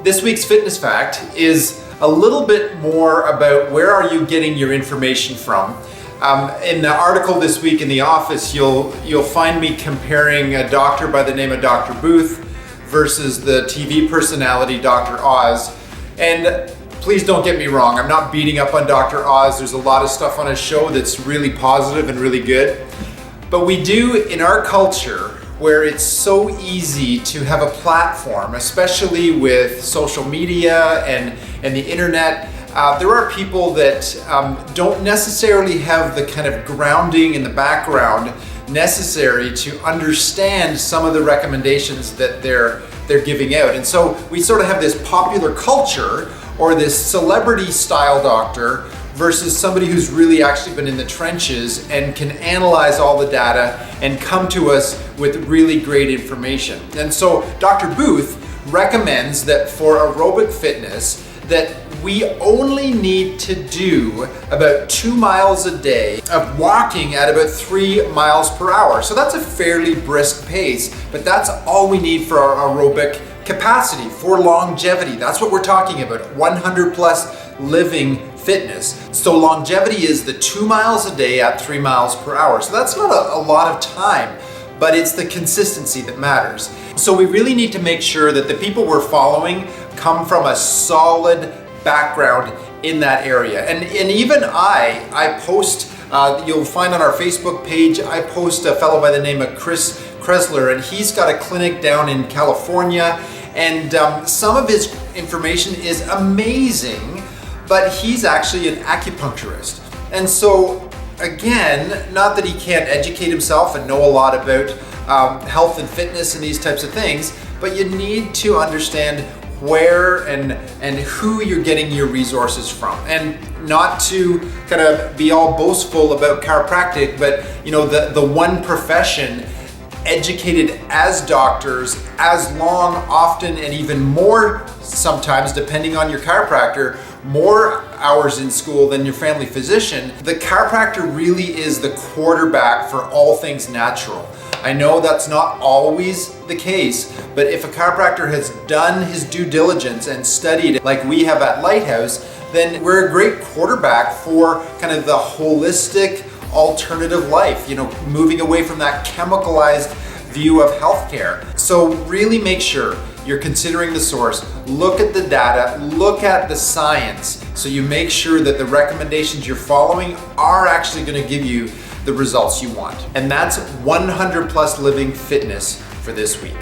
This week's fitness fact is a little bit more about where are you getting your information from. In the article this week in the office, you'll find me comparing a doctor by the name of Dr. Booth versus the TV personality Dr. Oz. And please don't get me wrong, I'm not beating up on Dr. Oz. There's a lot of stuff on his show that's really positive and really good. But we do, in our culture, where it's so easy to have a platform, especially with social media and the internet, there are people that don't necessarily have the kind of grounding in the background necessary to understand some of the recommendations that they're giving out. And so we sort of have this popular culture or this celebrity style doctor versus somebody who's really actually been in the trenches and can analyze all the data and come to us with really great information. And so Dr. Booth recommends that for aerobic fitness that we only need to do about 2 miles a day of walking at about 3 miles per hour. So that's a fairly brisk pace, but that's all we need for our aerobic capacity, for longevity. That's what we're talking about, 100 plus living fitness. So longevity is the 2 miles a day at 3 miles per hour. So that's not a lot of time, but it's the consistency that matters. So we really need to make sure that the people we're following come from a solid background in that area. And even I post, you'll find on our Facebook page, I post a fellow by the name of Chris Kresler, and he's got a clinic down in California, and some of his information is amazing, but he's actually an acupuncturist. And so again, not that he can't educate himself and know a lot about health and fitness and these types of things, but you need to understand where and who you're getting your resources from. And not to kind of be all boastful about chiropractic, but you know, the one profession educated as doctors as long, often, and even more sometimes, depending on your chiropractor, more hours in school than your family physician. The chiropractor really is the quarterback for all things natural. I know that's not always the case, but if a chiropractor has done his due diligence and studied it like we have at Lighthouse, then we're a great quarterback for kind of the holistic alternative life, you know, moving away from that chemicalized view of healthcare. So really make sure you're considering the source, look at the data, look at the science, so you make sure that the recommendations you're following are actually going to give you the results you want. And that's 100 plus living fitness for this week.